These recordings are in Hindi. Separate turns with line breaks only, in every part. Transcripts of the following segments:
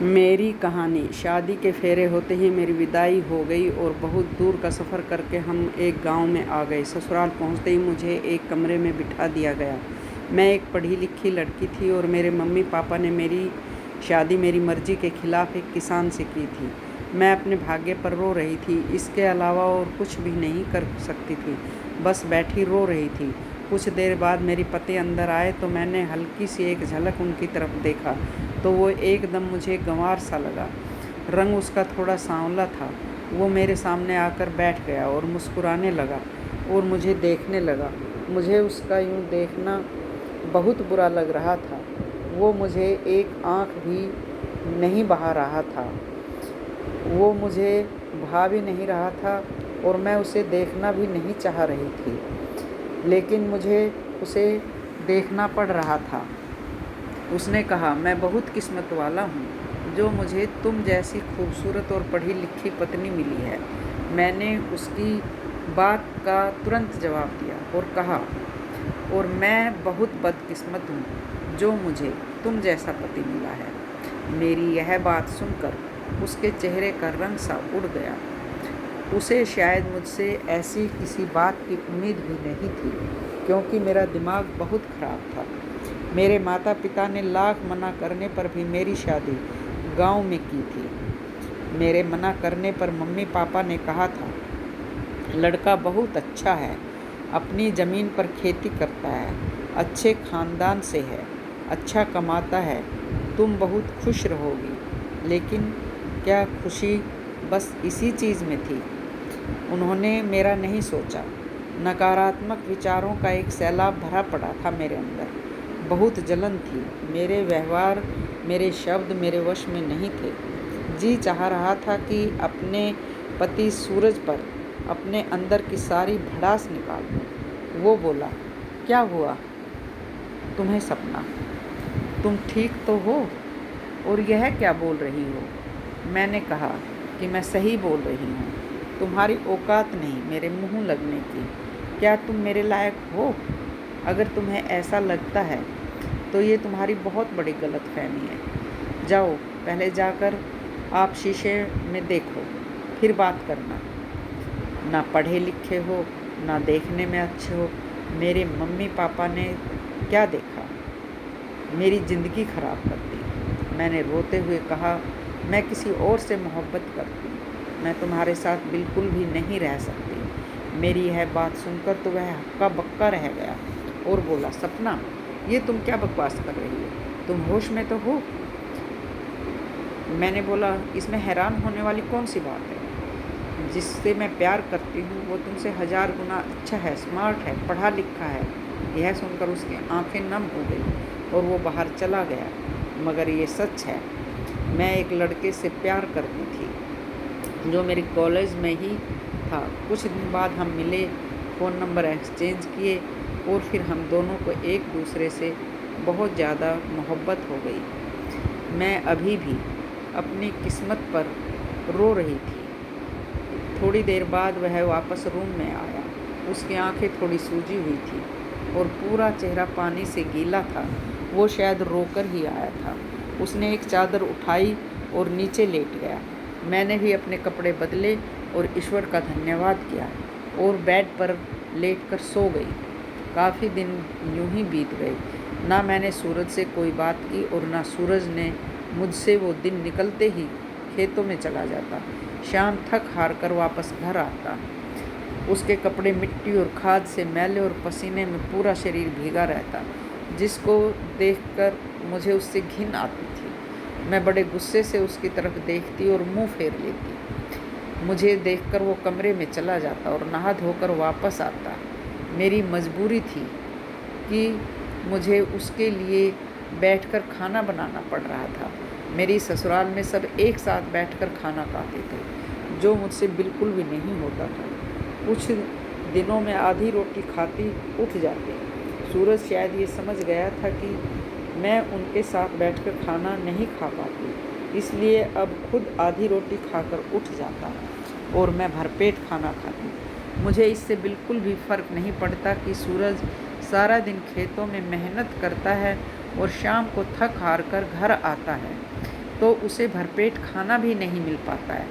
मेरी कहानी। शादी के फेरे होते ही मेरी विदाई हो गई और बहुत दूर का सफ़र करके हम एक गांव में आ गए। ससुराल पहुंचते ही मुझे एक कमरे में बिठा दिया गया। मैं एक पढ़ी लिखी लड़की थी और मेरे मम्मी पापा ने मेरी शादी मेरी मर्ज़ी के ख़िलाफ़ एक किसान से की थी। मैं अपने भाग्य पर रो रही थी, इसके अलावा और कुछ भी नहीं कर सकती थी। बस बैठी रो रही थी। कुछ देर बाद मेरे पति अंदर आए तो मैंने हल्की सी एक झलक उनकी तरफ देखा तो वो एकदम मुझे गंवार सा लगा। रंग उसका थोड़ा सांवला था। वो मेरे सामने आकर बैठ गया और मुस्कुराने लगा और मुझे देखने लगा। मुझे उसका यूं देखना बहुत बुरा लग रहा था। वो मुझे एक आँख भी नहीं बहा रहा था। वो मुझे भा भी नहीं रहा था और मैं उसे देखना भी नहीं चाह रही थी, लेकिन मुझे उसे देखना पड़ रहा था। उसने कहा, मैं बहुत किस्मत वाला हूँ जो मुझे तुम जैसी खूबसूरत और पढ़ी लिखी पत्नी मिली है। मैंने उसकी बात का तुरंत जवाब दिया और कहा, और मैं बहुत बदकिस्मत हूँ जो मुझे तुम जैसा पति मिला है। मेरी यह बात सुनकर उसके चेहरे का रंग सा उड़ गया। उसे शायद मुझसे ऐसी किसी बात की उम्मीद भी नहीं थी, क्योंकि मेरा दिमाग बहुत ख़राब था। मेरे माता पिता ने लाख मना करने पर भी मेरी शादी गांव में की थी। मेरे मना करने पर मम्मी पापा ने कहा था, लड़का बहुत अच्छा है, अपनी ज़मीन पर खेती करता है, अच्छे ख़ानदान से है, अच्छा कमाता है, तुम बहुत खुश रहोगी। लेकिन क्या खुशी बस इसी चीज़ में थी? उन्होंने मेरा नहीं सोचा। नकारात्मक विचारों का एक सैलाब भरा पड़ा था मेरे अंदर। बहुत जलन थी। मेरे व्यवहार, मेरे शब्द मेरे वश में नहीं थे। जी चाह रहा था कि अपने पति सूरज पर अपने अंदर की सारी भड़ास निकाल दूं। वो बोला, क्या हुआ तुम्हें सपना? तुम ठीक तो हो? और यह क्या बोल रही हो? मैंने कहा कि मैं सही बोल रही हूँ। तुम्हारी औकात नहीं मेरे मुँह लगने की। क्या तुम मेरे लायक हो? अगर तुम्हें ऐसा लगता है तो ये तुम्हारी बहुत बड़ी गलतफहमी है। जाओ, पहले जाकर आप शीशे में देखो, फिर बात करना। ना पढ़े लिखे हो, ना देखने में अच्छे हो। मेरे मम्मी पापा ने क्या देखा? मेरी ज़िंदगी ख़राब कर दी। मैंने रोते हुए कहा, मैं किसी और से मोहब्बत करती हूँ। मैं तुम्हारे साथ बिल्कुल भी नहीं रह सकती। मेरी यह बात सुनकर तो वह हक्का बक्का रह गया और बोला, सपना, ये तुम क्या बकवास कर रही हो? तुम होश में तो हो? मैंने बोला, इसमें हैरान होने वाली कौन सी बात है? जिससे मैं प्यार करती हूँ वो तुमसे 1000 गुना अच्छा है, स्मार्ट है, पढ़ा लिखा है। यह सुनकर उसकी आंखें नम हो गई और वो बाहर चला गया। मगर ये सच है, मैं एक लड़के से प्यार करती थी जो मेरे कॉलेज में ही था। कुछ दिन बाद हम मिले, फ़ोन नंबर एक्सचेंज किए और फिर हम दोनों को एक दूसरे से बहुत ज़्यादा मोहब्बत हो गई। मैं अभी भी अपनी किस्मत पर रो रही थी। थोड़ी देर बाद वह वापस रूम में आया। उसकी आंखें थोड़ी सूजी हुई थी और पूरा चेहरा पानी से गीला था। वो शायद रोकर ही आया था। उसने एक चादर उठाई और नीचे लेट गया। मैंने भी अपने कपड़े बदले और ईश्वर का धन्यवाद किया और बेड पर लेटकर सो गई। काफ़ी दिन यूं ही बीत गए। ना मैंने सूरज से कोई बात की और ना सूरज ने मुझसे। वो दिन निकलते ही खेतों में चला जाता। शाम थक हार कर वापस घर आता। उसके कपड़े मिट्टी और खाद से मैले और पसीने में पूरा शरीर भीगा रहता, जिसको देखकर मुझे उससे घिन आती थी। मैं बड़े गुस्से से उसकी तरफ देखती और मुंह फेर लेती। मुझे देखकर वो कमरे में चला जाता और नहा धोकर वापस आता। मेरी मजबूरी थी कि मुझे उसके लिए बैठकर खाना बनाना पड़ रहा था। मेरी ससुराल में सब एक साथ बैठकर खाना खाते थे, जो मुझसे बिल्कुल भी नहीं होता था। कुछ दिनों में आधी रोटी खाती उठ जाती। सूरज शायद ये समझ गया था कि मैं उनके साथ बैठकर खाना नहीं खा पाती, इसलिए अब खुद आधी रोटी खाकर उठ जाता और मैं भरपेट खाना खाती। मुझे इससे बिल्कुल भी फ़र्क नहीं पड़ता कि सूरज सारा दिन खेतों में मेहनत करता है और शाम को थक हार कर घर आता है। तो उसे भरपेट खाना भी नहीं मिल पाता है।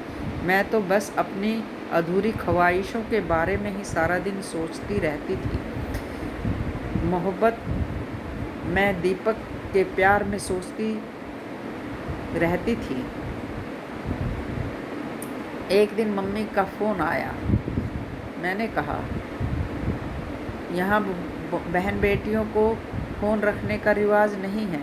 मैं तो बस अपनी अधूरी ख्वाहिशों के बारे में ही सारा दिन सोचती रहती थी। मोहब्बत मैं दीपक के प्यार में सोचती रहती थी। एक दिन मम्मी का फ़ोन आया। मैंने कहा, यहाँ बहन बेटियों को फ़ोन रखने का रिवाज नहीं है।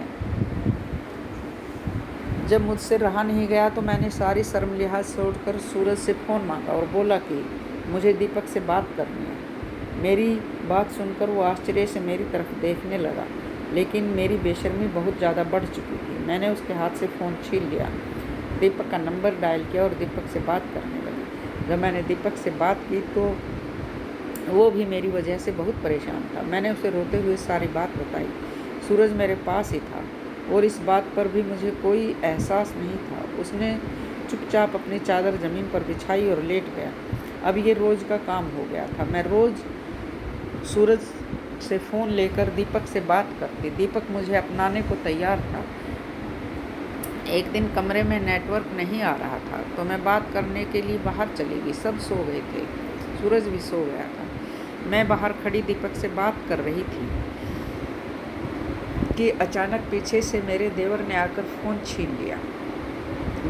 जब मुझसे रहा नहीं गया तो मैंने सारी शर्म लिहाज छोड़कर सूरज से फ़ोन मांगा और बोला कि मुझे दीपक से बात करनी है। मेरी बात सुनकर वो आश्चर्य से मेरी तरफ देखने लगा, लेकिन मेरी बेशर्मी बहुत ज़्यादा बढ़ चुकी थी। मैंने उसके हाथ से फ़ोन छीन लिया, दीपक का नंबर डायल किया और दीपक से बात करने लगी। जब मैंने दीपक से बात की तो वो भी मेरी वजह से बहुत परेशान था। मैंने उसे रोते हुए सारी बात बताई। सूरज मेरे पास ही था और इस बात पर भी मुझे कोई एहसास नहीं था। उसने चुपचाप अपनी चादर ज़मीन पर बिछाई और लेट गया। अब ये रोज़ का काम हो गया था। मैं रोज़ सूरज से फ़ोन लेकर दीपक से बात करती। दीपक मुझे अपनाने को तैयार था। एक दिन कमरे में नेटवर्क नहीं आ रहा था तो मैं बात करने के लिए बाहर चली गई। सब सो गए थे, सूरज भी सो गया था। मैं बाहर खड़ी दीपक से बात कर रही थी कि अचानक पीछे से मेरे देवर ने आकर फ़ोन छीन लिया।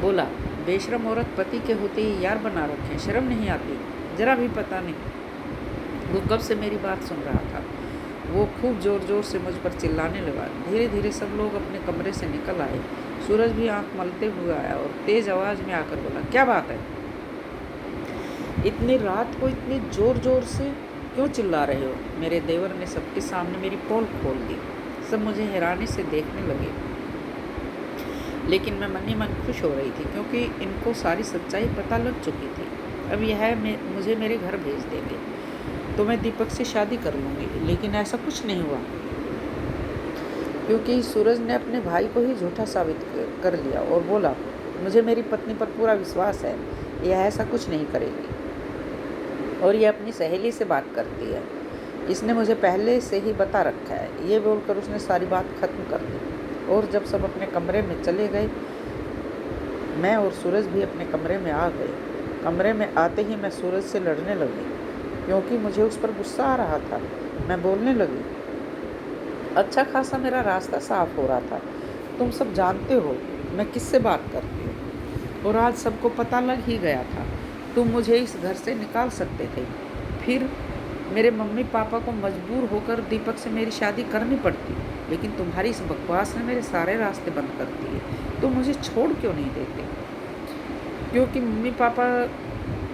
बोला, बेशरम औरत पति के होते ही यार बना रखे, शर्म नहीं आती? ज़रा भी पता नहीं वो कब से मेरी बात सुन रहा था। वो खूब ज़ोर ज़ोर से मुझ पर चिल्लाने लगा। धीरे धीरे सब लोग अपने कमरे से निकल आए। सूरज भी आंख मलते हुए आया और तेज़ आवाज़ में आकर बोला, क्या बात है? इतनी रात को इतनी ज़ोर ज़ोर से क्यों चिल्ला रहे हो? मेरे देवर ने सबके सामने मेरी पोल खोल दी। सब मुझे हैरानी से देखने लगे, लेकिन मैं मन ही मन खुश हो रही थी क्योंकि इनको सारी सच्चाई पता लग चुकी थी। अब यह मुझे मेरे घर भेज देंगे तो मैं दीपक से शादी कर लूँगी। लेकिन ऐसा कुछ नहीं हुआ क्योंकि सूरज ने अपने भाई को ही झूठा साबित कर लिया और बोला, मुझे मेरी पत्नी पर पूरा विश्वास है, यह ऐसा कुछ नहीं करेगी और यह अपनी सहेली से बात करती है, इसने मुझे पहले से ही बता रखा है। ये बोलकर उसने सारी बात ख़त्म कर दी और जब सब अपने कमरे में चले गए, मैं और सूरज भी अपने कमरे में आ गए। कमरे में आते ही मैं सूरज से लड़ने लगी क्योंकि मुझे उस पर गुस्सा आ रहा था। मैं बोलने लगी, अच्छा खासा मेरा रास्ता साफ हो रहा था, तुम सब जानते हो मैं किससे बात करती हूँ और आज सबको पता लग ही गया था। तुम मुझे इस घर से निकाल सकते थे, फिर मेरे मम्मी पापा को मजबूर होकर दीपक से मेरी शादी करनी पड़ती, लेकिन तुम्हारी इस बकवास ने मेरे सारे रास्ते बंद कर दिए। तुम मुझे छोड़ क्यों नहीं देते? क्योंकि मम्मी पापा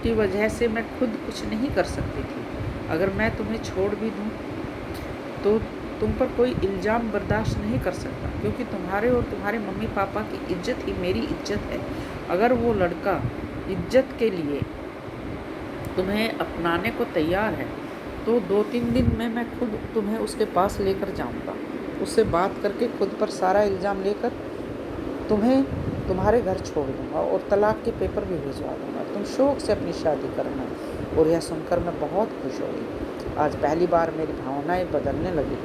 की वजह से मैं खुद कुछ नहीं कर सकती थी। अगर मैं तुम्हें छोड़ भी दूँ तो तुम पर कोई इल्ज़ाम बर्दाश्त नहीं कर सकता, क्योंकि तुम्हारे और तुम्हारे मम्मी पापा की इज्जत ही मेरी इज्जत है। अगर वो लड़का इज्जत के लिए तुम्हें अपनाने को तैयार है तो 2-3 दिन में मैं खुद तुम्हें उसके पास लेकर जाऊंगा, उससे बात करके खुद पर सारा इल्ज़ाम लेकर तुम्हें तुम्हारे घर छोड़ दूंगा और तलाक के पेपर भी भिजवा दूंगा। तुम शौक़ से अपनी शादी करना। और यह सुनकर मैं बहुत खुश हुई। आज पहली बार मेरी भावनाएं बदलने लगी,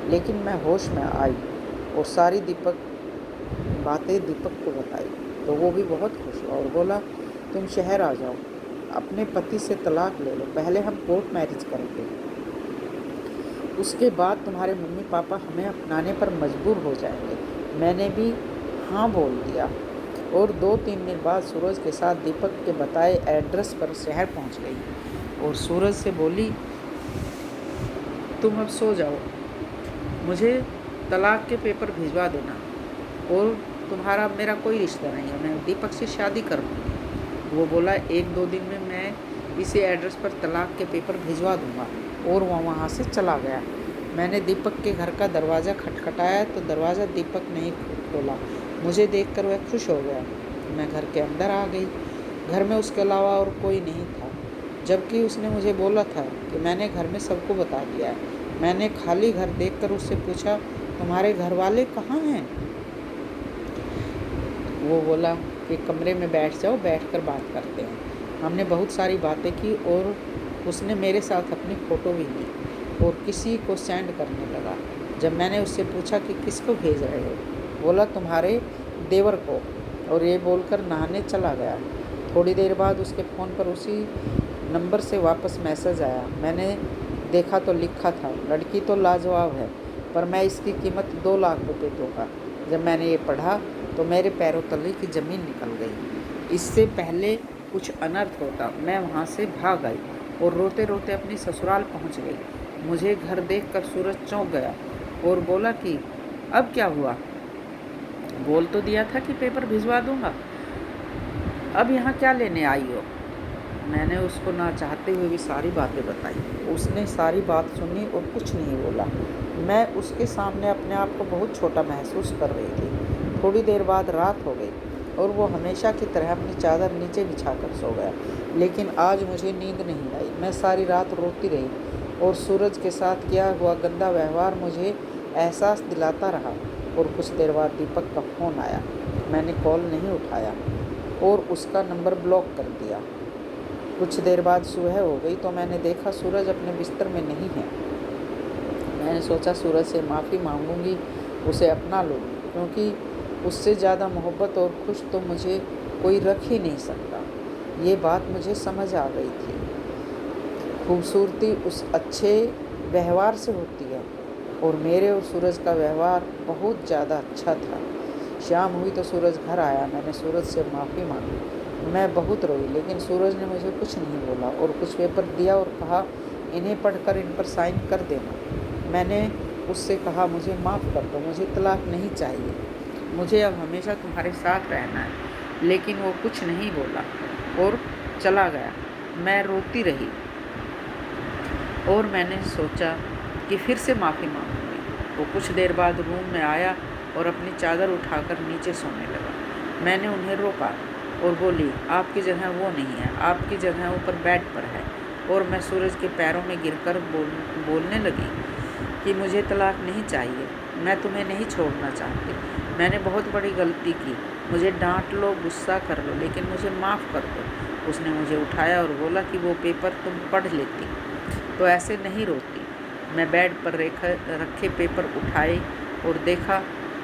लेकिन मैं होश में आई और सारी बातें दीपक को बताई तो वो भी बहुत खुश हुआ और बोला, तुम शहर आ जाओ, अपने पति से तलाक ले लो, पहले हम कोर्ट मैरिज करेंगे, उसके बाद तुम्हारे मम्मी पापा हमें अपनाने पर मजबूर हो जाएंगे। मैंने भी हाँ बोल दिया और 2-3 दिन बाद सूरज के साथ दीपक के बताए एड्रेस पर शहर पहुंच गई और सूरज से बोली, तुम अब सो जाओ, मुझे तलाक के पेपर भिजवा देना और तुम्हारा मेरा कोई रिश्ता नहीं है, मैं दीपक से शादी कर लूँगी। वो बोला, 1-2 दिन में मैं इसी एड्रेस पर तलाक के पेपर भिजवा दूँगा और वो वहाँ से चला गया। मैंने दीपक के घर का दरवाज़ा खटखटाया तो दरवाज़ा दीपक ने ही खोला। मुझे देखकर वह खुश हो गया। मैं घर के अंदर आ गई। घर में उसके अलावा और कोई नहीं था, जबकि उसने मुझे बोला था कि मैंने घर में सबको बता दिया है। मैंने खाली घर देखकर उससे पूछा, तुम्हारे घर वाले कहाँ हैं? वो बोला कि कमरे में बैठ जाओ, बैठकर बात करते हैं। हमने बहुत सारी बातें की और उसने मेरे साथ अपनी फ़ोटो भी ली और किसी को सेंड करने लगा। जब मैंने उससे पूछा कि किसको भेज रहे हो, बोला तुम्हारे देवर को।
और ये बोलकर नहाने चला गया। थोड़ी देर बाद उसके फ़ोन पर उसी नंबर से वापस मैसेज आया। मैंने देखा तो लिखा था, लड़की तो लाजवाब है, पर मैं इसकी कीमत 2 लाख रुपए दूंगा। जब मैंने ये पढ़ा तो मेरे पैरों तले की ज़मीन निकल गई। इससे पहले कुछ अनर्थ होता, मैं वहाँ से भाग आई और रोते रोते अपनी ससुराल पहुँच गई। मुझे घर देखकर सूरज चौंक गया और बोला कि अब क्या हुआ? बोल तो दिया था कि पेपर भिजवा दूंगा, अब यहाँ क्या लेने आई हो? मैंने उसको ना चाहते हुए भी सारी बातें बताई। उसने सारी बात सुनी और कुछ नहीं बोला। मैं उसके सामने अपने आप को बहुत छोटा महसूस कर रही थी। थोड़ी देर बाद रात हो गई और वो हमेशा की तरह अपनी चादर नीचे बिछाकर सो गया। लेकिन आज मुझे नींद नहीं आई। मैं सारी रात रोती रही और सूरज के साथ किया हुआ गंदा व्यवहार मुझे एहसास दिलाता रहा। और कुछ देर बाद दीपक का फ़ोन आया। मैंने कॉल नहीं उठाया और उसका नंबर ब्लॉक कर दिया। कुछ देर बाद सुबह हो गई तो मैंने देखा सूरज अपने बिस्तर में नहीं है। मैंने सोचा सूरज से माफ़ी मांगूंगी, उसे अपना लूँगी, क्योंकि उससे ज़्यादा मोहब्बत और खुश तो मुझे कोई रख ही नहीं सकता। ये बात मुझे समझ आ गई थी। खूबसूरती उस अच्छे व्यवहार से होती है और मेरे और सूरज का व्यवहार बहुत ज़्यादा अच्छा था। शाम हुई तो सूरज घर आया। मैंने सूरज से माफ़ी मांगी। मैं बहुत रोई, लेकिन सूरज ने मुझे कुछ नहीं बोला और कुछ पेपर दिया और कहा इन्हें पढ़कर इन पर साइन कर देना। मैंने उससे कहा मुझे माफ़ कर दो, मुझे तलाक नहीं चाहिए, मुझे अब हमेशा तुम्हारे साथ रहना है। लेकिन वो कुछ नहीं बोला और चला गया। मैं रोती रही और मैंने सोचा कि फिर से माफ़ी मांगूंगी। वो कुछ देर बाद रूम में आया और अपनी चादर उठाकर नीचे सोने लगा। मैंने उन्हें रोका और बोली आपकी जगह वो नहीं है, आपकी जगह ऊपर बेड पर है। और मैं सूरज के पैरों में गिरकर बोलने लगी कि मुझे तलाक नहीं चाहिए, मैं तुम्हें नहीं छोड़ना चाहती, मैंने बहुत बड़ी गलती की, मुझे डांट लो, गुस्सा कर लो, लेकिन मुझे माफ़ कर दो। उसने मुझे उठाया और बोला कि वो पेपर तुम पढ़ लेती तो ऐसे नहीं रोती। मैं बेड पर रखे पेपर उठाए और देखा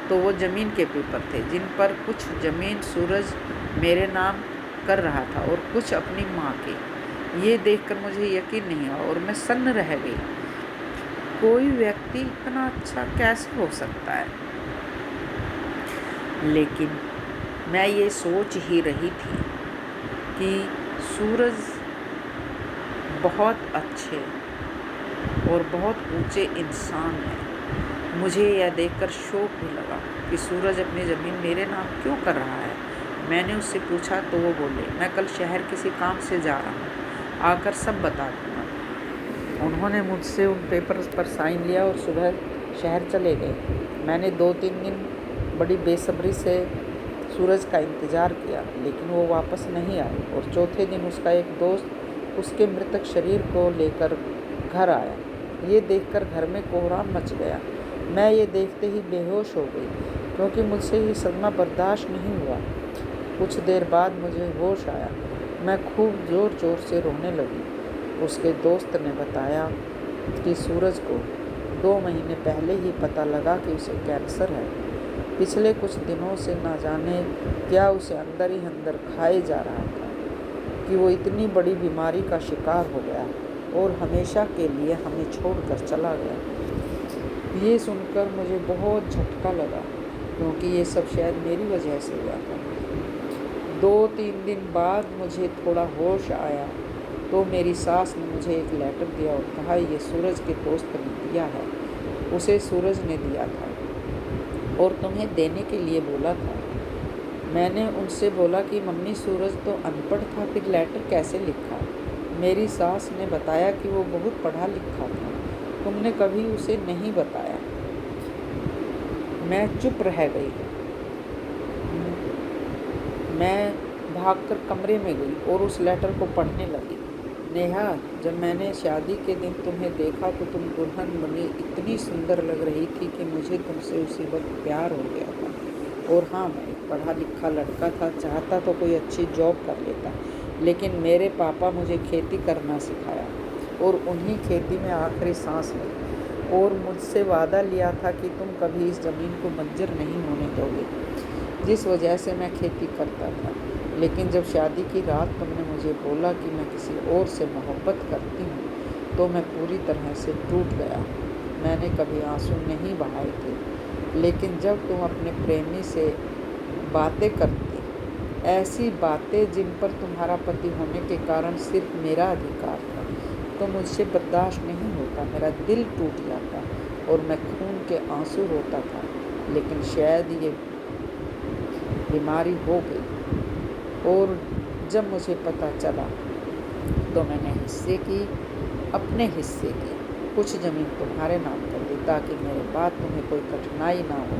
तो वो ज़मीन के पेपर थे, जिन पर कुछ ज़मीन सूरज मेरे नाम कर रहा था और कुछ अपनी माँ के। ये देखकर मुझे यकीन नहीं हुआ और मैं सन्न रह गई। कोई व्यक्ति इतना अच्छा कैसे हो सकता है? लेकिन मैं ये सोच ही रही थी कि सूरज बहुत अच्छे और बहुत ऊंचे इंसान है। मुझे यह देखकर शौक भी लगा कि सूरज अपनी ज़मीन मेरे नाम क्यों कर रहा है। मैंने उससे पूछा तो वो बोले मैं कल शहर किसी काम से जा रहा हूँ, आकर सब बता दूँगा। उन्होंने मुझसे उन पेपर्स पर साइन लिया और सुबह शहर चले गए। मैंने 2-3 दिन बड़ी बेसब्री से सूरज का इंतज़ार किया, लेकिन वो वापस नहीं आए। और चौथे दिन उसका एक दोस्त उसके मृतक शरीर को लेकर घर आया। ये देखकर घर में कोहराम मच गया। मैं ये देखते ही बेहोश हो गई, क्योंकि मुझसे ये सदमा बर्दाश्त नहीं हुआ। कुछ देर बाद मुझे होश आया। मैं खूब ज़ोर ज़ोर से रोने लगी। उसके दोस्त ने बताया कि सूरज को 2 महीने पहले ही पता लगा कि उसे कैंसर है। पिछले कुछ दिनों से ना जाने क्या उसे अंदर ही अंदर खाए जा रहा था कि वो इतनी बड़ी बीमारी का शिकार हो गया और हमेशा के लिए हमें छोड़कर चला गया। ये सुनकर मुझे बहुत झटका लगा, क्योंकि ये सब शायद मेरी वजह से हुआ था। 2-3 दिन बाद मुझे थोड़ा होश आया तो मेरी सास ने मुझे एक लेटर दिया और कहा ये सूरज के दोस्त ने दिया है, उसे सूरज ने दिया था और तुम्हें देने के लिए बोला था। मैंने उनसे बोला कि मम्मी सूरज तो अनपढ़ था, फिर लेटर कैसे लिखा? मेरी सास ने बताया कि वो बहुत पढ़ा लिखा था, तुमने कभी उसे नहीं बताया। मैं चुप रह गई। मैं भागकर कमरे में गई और उस लेटर को पढ़ने लगी। नेहा, जब मैंने शादी के दिन तुम्हें देखा तो तुम दुल्हन बनी इतनी सुंदर लग रही थी कि मुझे तुमसे उसी वक्त प्यार हो गया था। और हाँ, मैं एक पढ़ा लिखा लड़का था, चाहता तो कोई अच्छी जॉब कर लेता, लेकिन मेरे पापा मुझे खेती करना सिखाया और उन्हीं खेती में आखिरी सांस ली और मुझसे वादा लिया था कि तुम कभी इस ज़मीन को बंजर नहीं होने दोगे। जिस वजह से मैं खेती करता था। लेकिन जब शादी की रात तुमने मुझे बोला कि मैं किसी और से मोहब्बत करती हूँ तो मैं पूरी तरह से टूट गया। मैंने कभी आंसू नहीं बहाए थे, लेकिन जब तुम अपने प्रेमी से बातें करती, ऐसी बातें जिन पर तुम्हारा पति होने के कारण सिर्फ मेरा अधिकार था, तो मुझसे बर्दाश्त नहीं होता। मेरा दिल टूट जाता और मैं खून के आंसू रोता था। लेकिन शायद ये बीमारी हो गई और जब मुझे पता चला तो मैंने अपने हिस्से की कुछ ज़मीन तुम्हारे नाम कर दी ताकि मेरे बाद तुम्हें कोई कठिनाई ना हो।